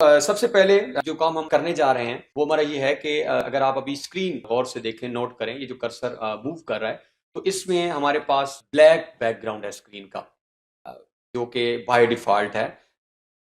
सबसे पहले जो काम हम करने जा रहे हैं वो हमारा ये है कि अगर आप अभी स्क्रीन गौर से देखें, नोट करें, ये जो कर्सर मूव कर रहा है, तो इसमें हमारे पास ब्लैक बैकग्राउंड है स्क्रीन का, अ, जो कि बाय डिफ़ॉल्ट है।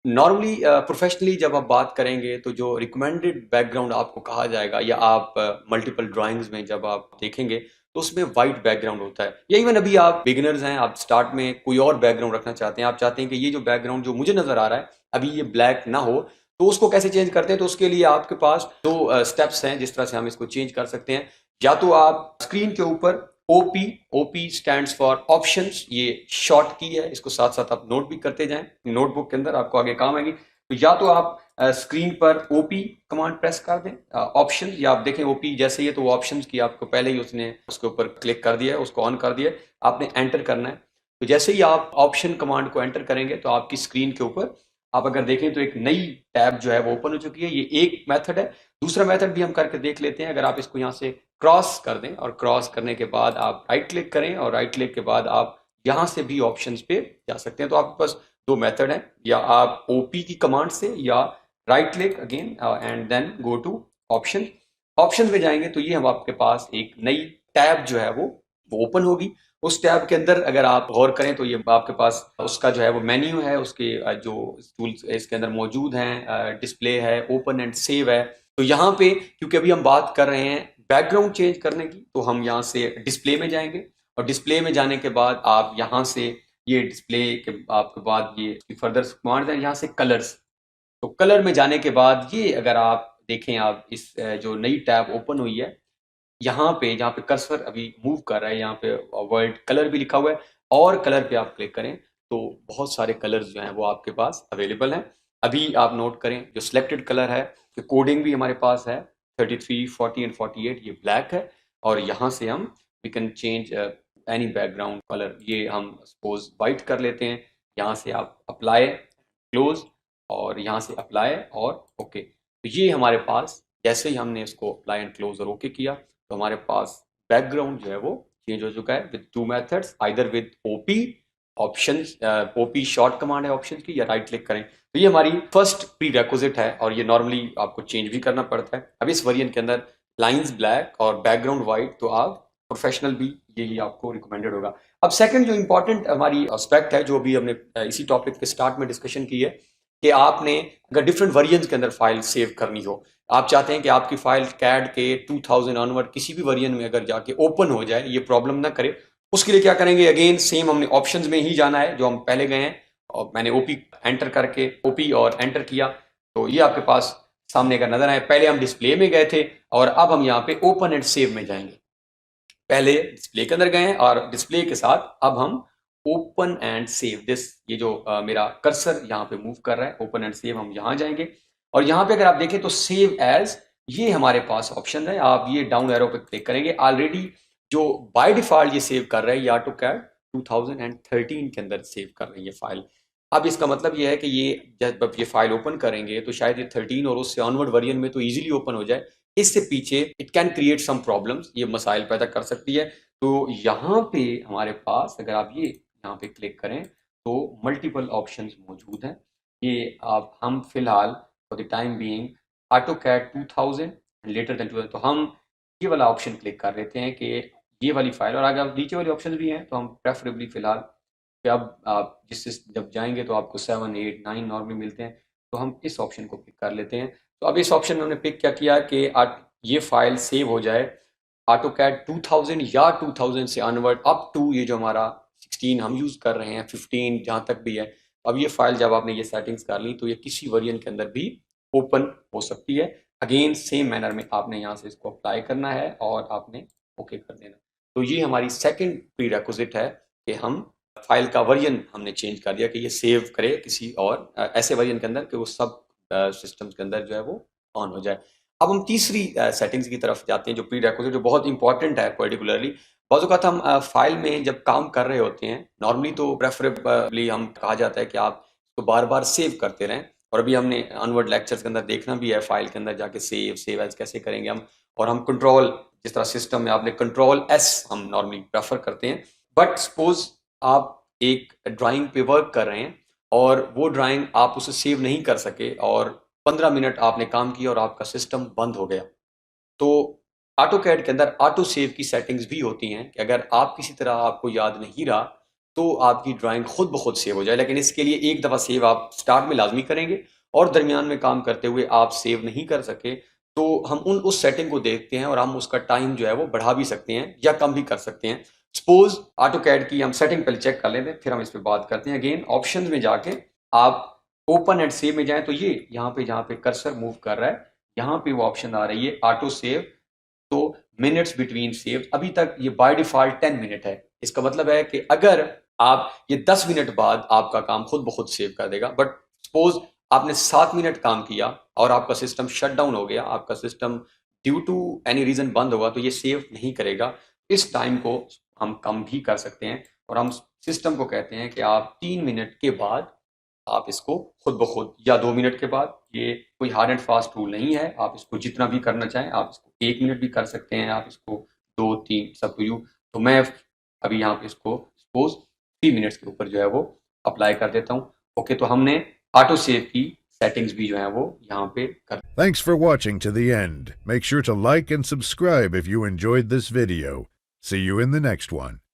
नॉर्मली प्रोफेशनली जब आप बात करेंगे तो जो रिकमेंडेड बैकग्राउंड आपको कहा जाएगा, या आप मल्टीपल ड्राइंग्स में जब आप देखेंगे तो उसमें वाइट बैकग्राउंड होता है। या इवन अभी आप बिगिनर्स हैं, आप स्टार्ट में कोई और बैकग्राउंड रखना चाहते हैं, आप चाहते हैं कि ये जो बैकग्राउंड जो मुझे नजर आ रहा है अभी ये ब्लैक ना हो, तो उसको कैसे चेंज करते हैं? तो उसके लिए आपके पास दो स्टेप्स हैं जिस तरह से हम इसको चेंज कर सकते हैं। या तो आप स्क्रीन के ऊपर OP, OP stands for options, ये शॉर्ट की है, इसको साथ साथ आप नोट भी करते जाएं, नोटबुक के अंदर आपको आगे काम आएगी। तो या तो आप स्क्रीन पर ओपी कमांड प्रेस कर दें, ऑप्शन, या आप देखें ओपी जैसे ही है तो वो ऑप्शन की आपको पहले ही उसने उसके ऊपर क्लिक कर दिया है, उसको ऑन कर दिया है, आपने एंटर करना है। तो जैसे ही आप ऑप्शन कमांड को एंटर करेंगे तो आपकी स्क्रीन के ऊपर आप अगर देखें तो एक नई टैब जो है वो ओपन हो चुकी है। ये एक मेथड है। दूसरा मेथड भी हम करके देख लेते हैं। अगर आप इसको यहाँ से क्रॉस कर दें और क्रॉस करने के बाद आप राइट क्लिक करें और राइट क्लिक के बाद आप यहाँ से भी ऑप्शंस पे जा सकते हैं। तो आपके पास दो मेथड है, या आप ओपी की कमांड से, या right click again and then go to option. Option में जाएंगे तो ये हम आपके पास एक नई टैब जो है वो ओपन होगी। उस टैब के अंदर अगर आप गौर करें तो ये आपके पास उसका जो है वो मेन्यू है, उसके जो टूल्स इसके अंदर मौजूद हैं, डिस्प्ले है, ओपन एंड सेव है। तो यहाँ पे क्योंकि अभी हम बात कर रहे हैं बैकग्राउंड चेंज करने की, तो हम यहाँ से डिस्प्ले में जाएंगे, और डिस्प्ले में जाने के बाद आप यहाँ से ये डिस्प्ले के आपके बाद ये फर्दर कमांड है, यहाँ से कलर्स। तो कलर में जाने के बाद ये अगर आप देखें, आप इस जो नई टैब ओपन हुई है, यहाँ पे जहाँ पे कर्सर अभी मूव कर रहा है, यहाँ पे वर्ल्ड कलर भी लिखा हुआ है, और कलर पे आप क्लिक करें तो बहुत सारे कलर्स जो हैं वो आपके पास अवेलेबल हैं। अभी आप नोट करें जो सिलेक्टेड कलर है, कि कोडिंग भी हमारे पास है 33, 40 एंड 48, ये ब्लैक है। और यहाँ से हम we can change any background colour, ये हम सपोज वाइट कर लेते हैं। यहाँ से आप अप्लाई, क्लोज, और यहाँ से अप्लाई और ओके। तो ये हमारे पास जैसे ही हमने इसको अप्लाई एंड क्लोज और ओके किया तो हमारे पास बैकग्राउंड जो है वो चेंज हो चुका है with two methods, either with OP option, OP short command है ऑप्शन की, या राइट क्लिक करें। तो ये हमारी फर्स्ट प्री रेक्विजिट है, और ये नॉर्मली आपको चेंज भी करना पड़ता है। अब इस वेरिएंट के अंदर लाइंस ब्लैक और बैकग्राउंड वाइट, तो आप प्रोफेशनल भी यही आपको रिकमेंडेड होगा। अब सेकंड जो इंपॉर्टेंट हमारी एस्पेक्ट है, जो भी हमने इसी टॉपिक के स्टार्ट में डिस्कशन की है, कि आपने अगर डिफरेंट वेरिएंट्स के अंदर फाइल सेव करनी हो, आप चाहते हैं कि आपकी फाइल कैड के 2000 ऑनवर्ड किसी भी वेरिएंट में अगर जाके ओपन हो जाए, ये प्रॉब्लम ना करे, उसके लिए क्या करेंगे? अगेन सेम हमने ऑप्शंस में ही जाना है जो हम पहले गए हैं, और मैंने ओपी एंटर करके ओपी और एंटर किया, तो ये आपके पास सामने का नजर आए। पहले हम डिस्प्ले में गए थे और अब हम यहाँ पे ओपन एंड सेव में जाएंगे। पहले डिस्प्ले के अंदर गए हैं और डिस्प्ले के साथ अब हम ओपन एंड सेव दिस, ये जो मेरा कर्सर यहाँ पे मूव कर रहा है, ओपन एंड सेव, हम यहाँ जाएंगे। और यहाँ पे अगर आप देखें तो सेव एज, ये हमारे पास ऑप्शन है। आप ये डाउन एरो पे क्लिक करेंगे, ऑलरेडी जो बाय डिफॉल्ट ये सेव कर रहा है, ये ऑटोकैड 2013 के अंदर सेव कर रही है फाइल। अब इसका मतलब ये है कि ये जब ये फाइल ओपन करेंगे तो शायद ये 13 और उससे ऑनवर्ड वर्जन में तो इजीली ओपन हो जाए, इससे पीछे it can create some problems, ये मसाइल पैदा कर सकती है। तो यहाँ पे हमारे पास अगर आप ये यहाँ पे क्लिक करें तो मल्टीपल ऑप्शंस मौजूद हैं। ये आप हम फिलहाल for the time being AutoCAD 2000 later than 2000, तो हम ये वाला ऑप्शन क्लिक कर लेते हैं कि ये वाली फाइल, और अगर आप नीचे वाले ऑप्शन भी हैं तो हम प्रेफरेबली फिलहाल कि अब आप जिससे जब जाएंगे तो आपको 7, 8, 9 नॉर्मली मिलते हैं, तो हम इस ऑप्शन को पिक कर लेते हैं। तो अब इस ऑप्शन में हमने पिक क्या किया कि ये फाइल सेव हो जाए AutoCAD 2000 या 2000 से अनवर्ड अप टू ये जो हमारा 16 हम यूज़ कर रहे हैं, 15 जहाँ तक भी है। अब ये फाइल जब आपने ये सेटिंग्स कर ली तो ये किसी वेरिएंट के अंदर भी ओपन हो सकती है। अगेन सेम मैनर में आपने यहाँ से इसको अप्लाई करना है और आपने ओके कर देना। तो ये हमारी सेकंड प्री रेक्विजिट है कि हम फाइल का वर्जन हमने चेंज कर दिया कि ये सेव करे किसी और ऐसे वर्जन के अंदर कि वो सब सिस्टम्स के अंदर जो है वो ऑन हो जाए। अब हम तीसरी सेटिंग्स की तरफ जाते हैं जो प्री रेक्विजिट, जो बहुत इंपॉर्टेंट है पर्टिकुलरली। बाज़ औक़ात हम फाइल में जब काम कर रहे होते हैं, नॉर्मली तो प्रेफरेबली हम कहा जाता है कि आप इसको बार बार सेव करते रहें, और अभी हमने ऑनवर्ड लेक्चर्स के अंदर देखना भी है फाइल के अंदर जाके सेव एज कैसे करेंगे हम। और हम कंट्रोल, जिस तरह सिस्टम में आपने कंट्रोल एस हम नॉर्मली प्रेफर करते हैं। बट सपोज आप एक ड्राइंग पे वर्क कर रहे हैं और वो ड्राइंग आप उसे सेव नहीं कर सके, और 15 मिनट आपने काम किया और आपका सिस्टम बंद हो गया। तो ऑटोकैड के अंदर ऑटो सेव की सेटिंग्स भी होती हैं कि अगर आप किसी तरह आपको याद नहीं रहा तो आपकी ड्राइंग खुद ब खुद सेव हो जाए, लेकिन इसके लिए एक दफ़ा सेव आप स्टार्ट में लाजमी करेंगे और दरमियान में काम करते हुए आप सेव नहीं कर सके तो हम उस सेटिंग को देखते हैं और हम उसका टाइम जो है वो बढ़ा भी सकते हैं या कम भी कर सकते हैं। सपोज ऑटोकैड की हम सेटिंग पहले चेक कर लेते हैं, फिर हम इस पर बात करते हैं। अगेन ऑप्शन में जाके आप ओपन एंड सेव में जाएं तो ये यहाँ पे जहाँ पे कर्सर मूव कर रहा है यहाँ पे वो ऑप्शन आ रही है ऑटो सेव। तो मिनट्स बिटवीन सेव अभी तक ये बाय डिफॉल्ट 10 मिनट है। इसका मतलब है कि अगर आप ये 10 मिनट बाद आपका काम खुद ब खुद सेव कर देगा, बट सपोज आपने 7 मिनट काम किया और आपका सिस्टम शट डाउन हो गया, आपका system due to any reason बंद होगा तो ये सेव नहीं करेगा। इस टाइम को हम कम भी कर सकते हैं और हम सिस्टम को कहते हैं कि आप 3 मिनट के बाद आप इसको खुद ब खुद या 2 मिनट के बाद, ये कोई हार्ड एंड फास्ट रूल नहीं है, आप इसको जितना भी करना चाहें आप इसको 1 मिनट भी कर सकते हैं, आप इसको 2-3 सब यू। तो मैं अभी यहाँ पे इसको सपोज 3 मिनट्स के ऊपर जो है वो अप्लाई कर देता हूँ। ओके, तो हमने ऑटो सेव की सेटिंग्स भी जो है वो यहाँ पे कर। Thanks for watching to the end. Make sure to like and subscribe if you enjoyed this video. See you in the next one.